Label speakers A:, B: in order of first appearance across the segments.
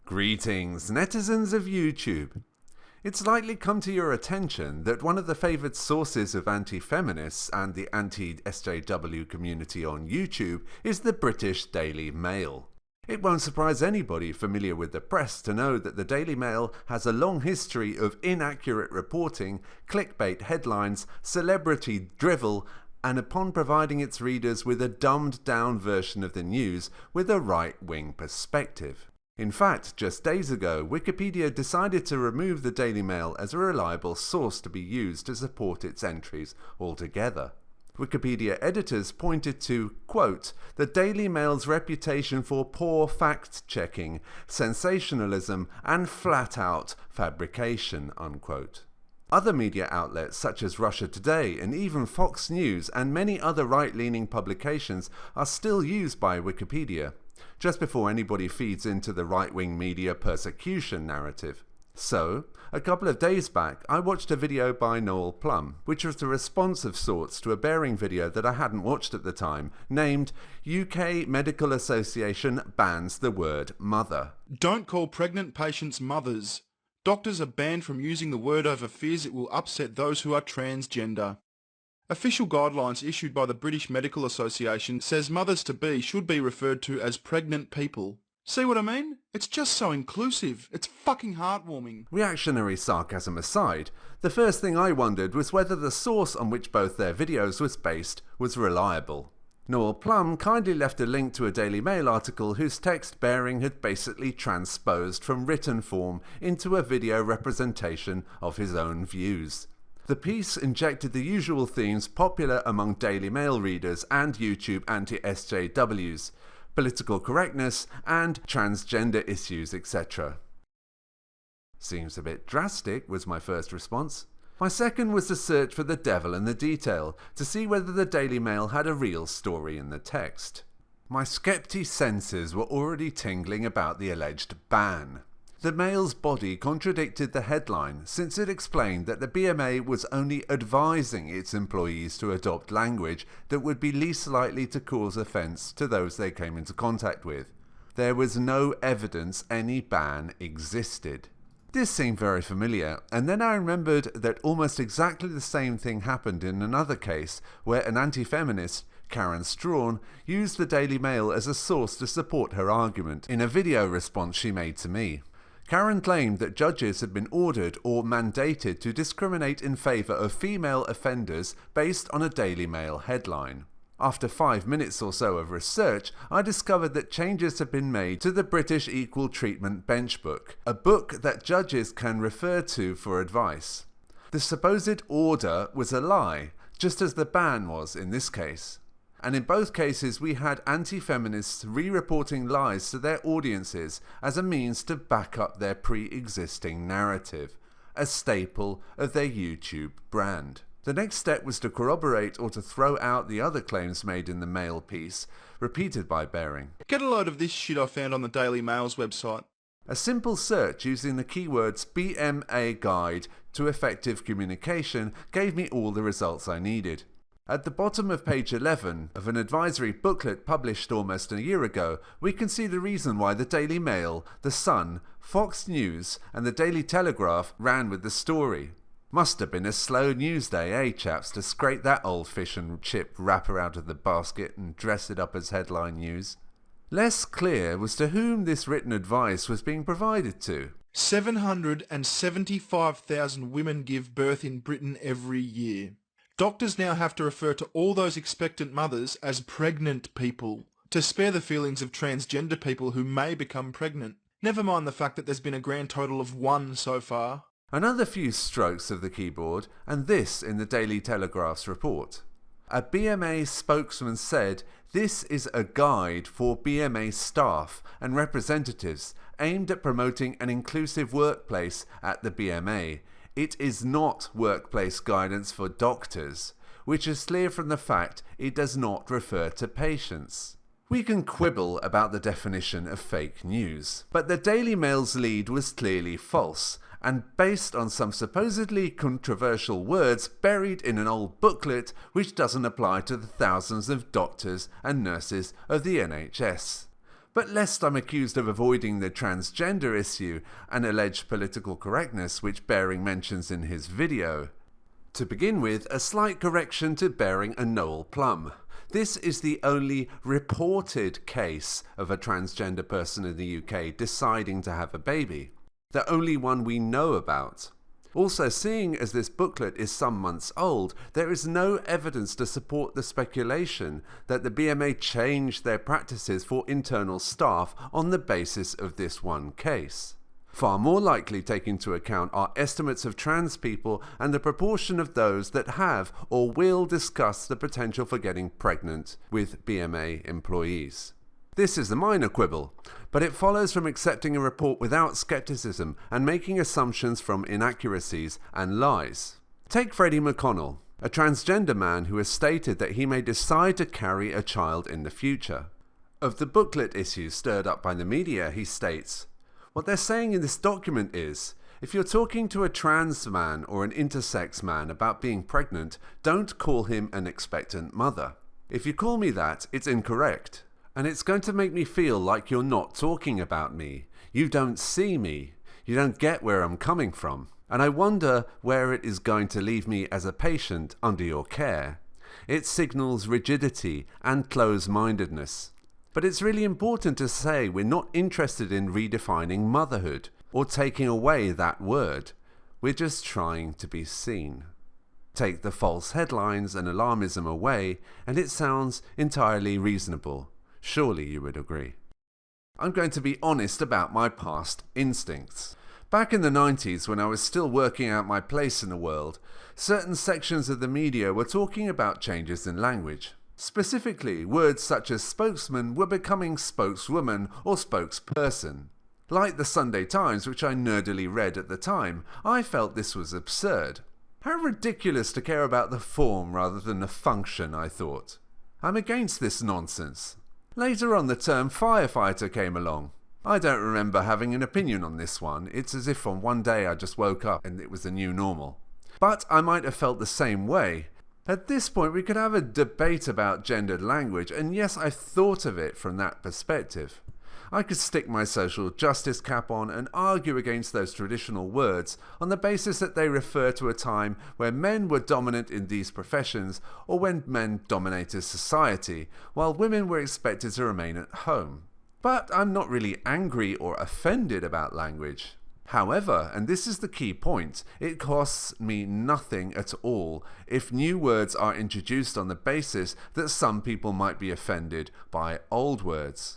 A: Greetings, netizens of YouTube. It's likely come to your attention that one of the favoured sources of anti-feminists and the anti-SJW community on YouTube is the British Daily Mail. It won't surprise anybody familiar with the press to know that the Daily Mail has a long history of inaccurate reporting, clickbait headlines, celebrity drivel, and upon providing its readers with a dumbed-down version of the news with a right-wing perspective. In fact, just days ago, Wikipedia decided to remove the Daily Mail as a reliable source to be used to support its entries altogether. Wikipedia editors pointed to, quote, the Daily Mail's reputation for poor fact-checking, sensationalism, and flat-out fabrication, unquote. Other media outlets such as Russia Today and even Fox News and many other right-leaning publications are still used by Wikipedia, just before anybody feeds into the right-wing media persecution narrative. So, a couple of days back, I watched a video by Noel Plum, which was a response of sorts to a bearing video that I hadn't watched at the time, named UK Medical Association Bans the Word Mother.
B: Don't call pregnant patients mothers. Doctors are banned from using the word over fears it will upset those who are transgender. Official guidelines issued by the British Medical Association says mothers-to-be should be referred to as pregnant people. See what I mean? It's just so inclusive. It's fucking heartwarming.
A: Reactionary sarcasm aside, the first thing I wondered was whether the source on which both their videos was based was reliable. Noel Plum kindly left a link to a Daily Mail article whose text bearing had basically transposed from written form into a video representation of his own views. The piece injected the usual themes popular among Daily Mail readers and YouTube anti-SJWs, political correctness and transgender issues, etc. Seems a bit drastic, was my first response. My second was to search for the devil in the detail, to see whether the Daily Mail had a real story in the text. My skeptic senses were already tingling about the alleged ban. The Mail's body contradicted the headline, since it explained that the BMA was only advising its employees to adopt language that would be least likely to cause offence to those they came into contact with. There was no evidence any ban existed. This seemed very familiar, and then I remembered that almost exactly the same thing happened in another case, where an anti-feminist, Karen Strawn, used the Daily Mail as a source to support her argument in a video response she made to me. Karen claimed that judges had been ordered or mandated to discriminate in favour of female offenders based on a Daily Mail headline. After 5 minutes or so of research, I discovered that changes had been made to the British Equal Treatment Bench Book, a book that judges can refer to for advice. The supposed order was a lie, just as the ban was in this case. And in both cases we had anti-feminists re-reporting lies to their audiences as a means to back up their pre-existing narrative, a staple of their YouTube brand. The next step was to corroborate or to throw out the other claims made in the Mail piece, repeated by Bearing.
B: Get a load of this shit I found on the Daily Mail's website.
A: A simple search using the keywords BMA Guide to Effective Communication gave me all the results I needed. At the bottom of page 11 of an advisory booklet published almost a year ago, we can see the reason why the Daily Mail, The Sun, Fox News and the Daily Telegraph ran with the story. Must have been a slow news day, eh chaps, to scrape that old fish and chip wrapper out of the basket and dress it up as headline news. Less clear was to whom this written advice was being provided to.
B: 775,000 women give birth in Britain every year. Doctors now have to refer to all those expectant mothers as pregnant people, to spare the feelings of transgender people who may become pregnant. Never mind the fact that there's been a grand total of 1 so far.
A: Another few strokes of the keyboard, and this in the Daily Telegraph's report. A BMA spokesman said, "This is a guide for BMA staff and representatives aimed at promoting an inclusive workplace at the BMA. It is not workplace guidance for doctors, which is clear from the fact it does not refer to patients." We can quibble about the definition of fake news, but the Daily Mail's lead was clearly false, and based on some supposedly controversial words buried in an old booklet which doesn't apply to the thousands of doctors and nurses of the NHS. But lest I'm accused of avoiding the transgender issue and alleged political correctness which Baring mentions in his video. To begin with, a slight correction to Baring and Noel Plum. This is the only reported case of a transgender person in the UK deciding to have a baby. The only one we know about. Also, seeing as this booklet is some months old, there is no evidence to support the speculation that the BMA changed their practices for internal staff on the basis of this one case. Far more likely take into account are estimates of trans people and the proportion of those that have or will discuss the potential for getting pregnant with BMA employees. This is a minor quibble, but it follows from accepting a report without skepticism and making assumptions from inaccuracies and lies. Take Freddie McConnell, a transgender man who has stated that he may decide to carry a child in the future. Of the booklet issues stirred up by the media, he states, "What they're saying in this document is, if you're talking to a trans man or an intersex man about being pregnant, don't call him an expectant mother. If you call me that, it's incorrect. And it's going to make me feel like you're not talking about me. You don't see me. You don't get where I'm coming from. And I wonder where it is going to leave me as a patient under your care. It signals rigidity and close-mindedness. But it's really important to say we're not interested in redefining motherhood or taking away that word. We're just trying to be seen." Take the false headlines and alarmism away, and it sounds entirely reasonable. Surely you would agree. I'm going to be honest about my past instincts. Back in the 90s, when I was still working out my place in the world, certain sections of the media were talking about changes in language. Specifically, words such as spokesman were becoming spokeswoman or spokesperson. Like the Sunday Times, which I nerdily read at the time, I felt this was absurd. How ridiculous to care about the form rather than the function, I thought. I'm against this nonsense. Later on, the term firefighter came along. I don't remember having an opinion on this one. It's as if on one day I just woke up and it was the new normal. But I might have felt the same way. At this point, we could have a debate about gendered language, and yes, I thought of it from that perspective. I could stick my social justice cap on and argue against those traditional words on the basis that they refer to a time where men were dominant in these professions or when men dominated society, while women were expected to remain at home. But I'm not really angry or offended about language. However, and this is the key point, it costs me nothing at all if new words are introduced on the basis that some people might be offended by old words.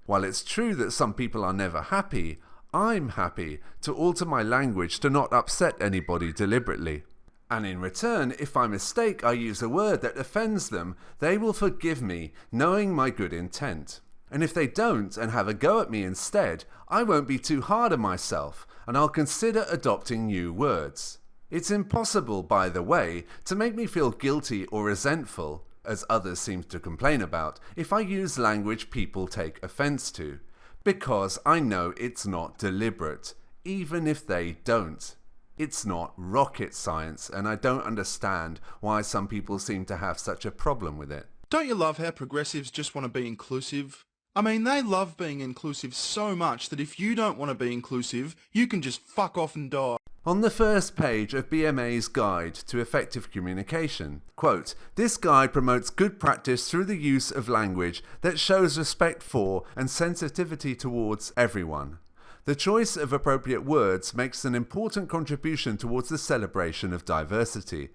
A: While it's true that some people are never happy, I'm happy to alter my language to not upset anybody deliberately. And in return, if by mistake I use a word that offends them, they will forgive me, knowing my good intent. And if they don't and have a go at me instead, I won't be too hard on myself, and I'll consider adopting new words. It's impossible, by the way, to make me feel guilty or resentful, as others seem to complain about, if I use language people take offence to, because I know it's not deliberate, even if they don't. It's not rocket science, and I don't understand why some people seem to have such a problem with it.
B: Don't you love how progressives just want to be inclusive? I mean, they love being inclusive so much that if you don't want to be inclusive, you can just fuck off and die.
A: On the first page of BMA's Guide to Effective Communication, quote, "This guide promotes good practice through the use of language that shows respect for and sensitivity towards everyone. The choice of appropriate words makes an important contribution towards the celebration of diversity.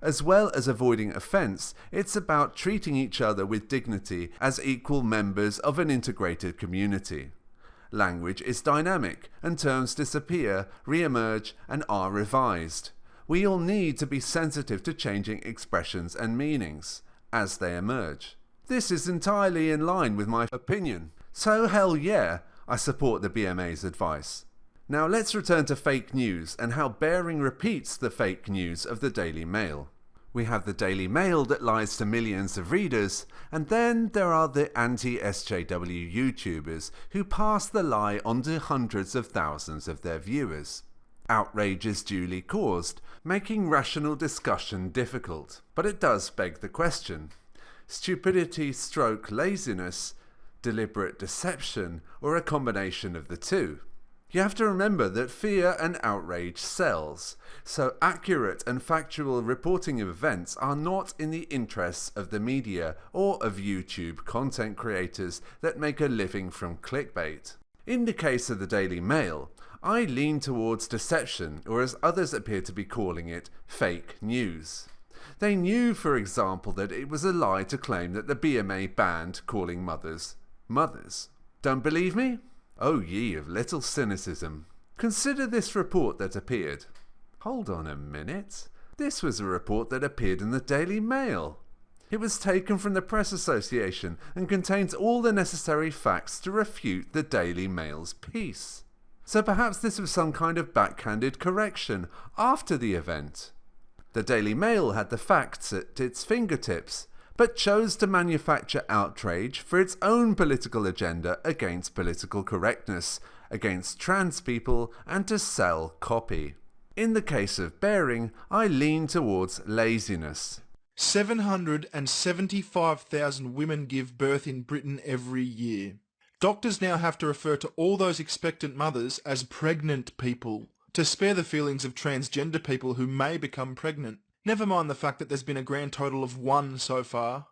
A: As well as avoiding offence, it's about treating each other with dignity as equal members of an integrated community. Language is dynamic, and terms disappear, re-emerge, and are revised. We all need to be sensitive to changing expressions and meanings as they emerge. This is entirely in line with my opinion. So hell yeah, I support the BMA's advice." Now let's return to fake news and how Baring repeats the fake news of the Daily Mail. We have the Daily Mail that lies to millions of readers, and then there are the anti-SJW YouTubers who pass the lie on to hundreds of thousands of their viewers. Outrage is duly caused, making rational discussion difficult. But it does beg the question. Stupidity stroke laziness, deliberate deception, or a combination of the two. You have to remember that fear and outrage sells, so accurate and factual reporting of events are not in the interests of the media or of YouTube content creators that make a living from clickbait. In the case of the Daily Mail, I lean towards deception, or as others appear to be calling it, fake news. They knew, for example, that it was a lie to claim that the BMA banned calling mothers mothers. Don't believe me? Oh ye of little cynicism. Consider this report that appeared. Hold on a minute. This was a report that appeared in the Daily Mail. It was taken from the Press Association and contains all the necessary facts to refute the Daily Mail's piece. So perhaps this was some kind of backhanded correction after the event. The Daily Mail had the facts at its fingertips, but chose to manufacture outrage for its own political agenda against political correctness, against trans people, and to sell copy. In the case of Bearing, I lean towards laziness.
B: 775,000 women give birth in Britain every year. Doctors now have to refer to all those expectant mothers as pregnant people to spare the feelings of transgender people who may become pregnant. Never mind the fact that there's been a grand total of 1 so far.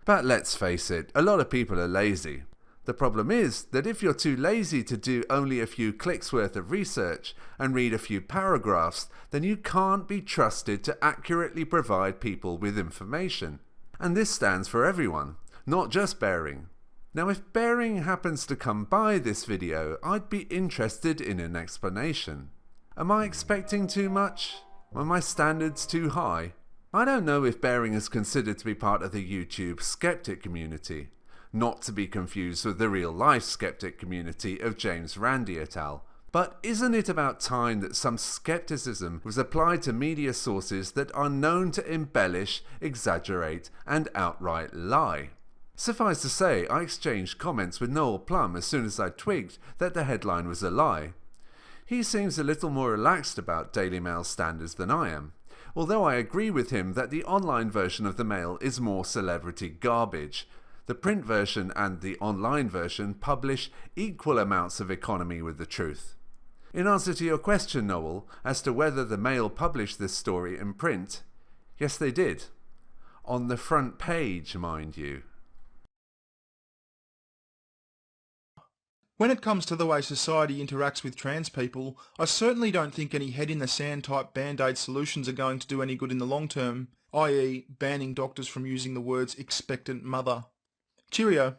A: But let's face it, a lot of people are lazy. The problem is that if you're too lazy to do only a few clicks worth of research and read a few paragraphs, then you can't be trusted to accurately provide people with information. And this stands for everyone, not just Bearing. Now if Bearing happens to come by this video, I'd be interested in an explanation. Am I expecting too much? Are my standards too high? I don't know if Bearing is considered to be part of the YouTube skeptic community, not to be confused with the real-life skeptic community of James Randi et al. But isn't it about time that some skepticism was applied to media sources that are known to embellish, exaggerate, and outright lie? Suffice to say, I exchanged comments with Noel Plum as soon as I twigged that the headline was a lie. He seems a little more relaxed about Daily Mail standards than I am, although I agree with him that the online version of the Mail is more celebrity garbage. The print version and the online version publish equal amounts of economy with the truth. In answer to your question, Noel, as to whether the Mail published this story in print, yes they did. On the front page, mind you.
B: When it comes to the way society interacts with trans people, I certainly don't think any head-in-the-sand type band-aid solutions are going to do any good in the long term, i.e. banning doctors from using the words expectant mother. Cheerio.